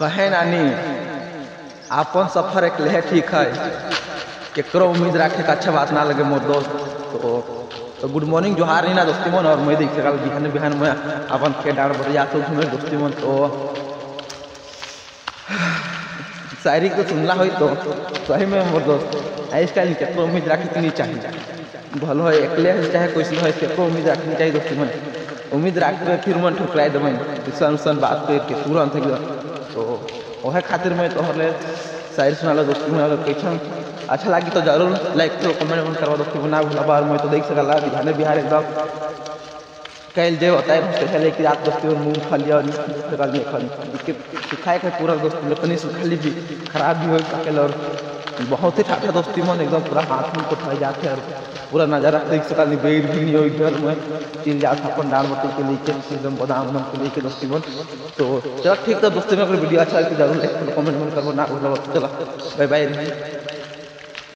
कहे नानी अपन सफर एक ले ठीक है केकरो उम्मीद रखे का अच्छा बात ना लगे मोर दोस्त। तो गुड मॉर्निंग जोहार नहीं ना दोस्ती मन। और मैं देख सकाल बिहान बिहान में अपन के डांड बढ़िया तो घूमे दोस्ती मन। तो शायरी को सुनना हो तो सही में मोर दोस्त आई स्टाइल केकरो उम्मीद रखे नहीं चाहिए। भलो है एकले चाहे कोई है केकरो उम्मीद रखनी चाहिए दोस्ती मन। उम्मीद रखे फिर मन ठुकराई दे सन बात करके तुरंत एकदम। तो वह खातिर मैं तोहरे शायरी सुना दोस्ती में। अगर कैसन अच्छा लगी तो जरूर लाइक करो कमेंट करवा दोस्ती बना भूला बार। मैं तो देख सकला बिहार बिहार एकदम कैल जे होता है पहले कि रात दोस्ती में मूँग खा लिया और सिखाए के पूरा दोस्ती लोग खाली भी खराब भी हो। और बहुत ही ठाठा दोस्ती मन एकदम पूरा हाथ में उठाए जाते और पूरा नज़ारा देख सका बेर भी नहीं हो इधर में चिल जाता अपन डाल बटल के लेके एकदम बादाम मन के लेके दोस्ती मन। तो चलो ठीक है दोस्ती में अगर वीडियो अच्छा लगे जरूर लाइक कमेंट करो ना। चलो बाय बाय।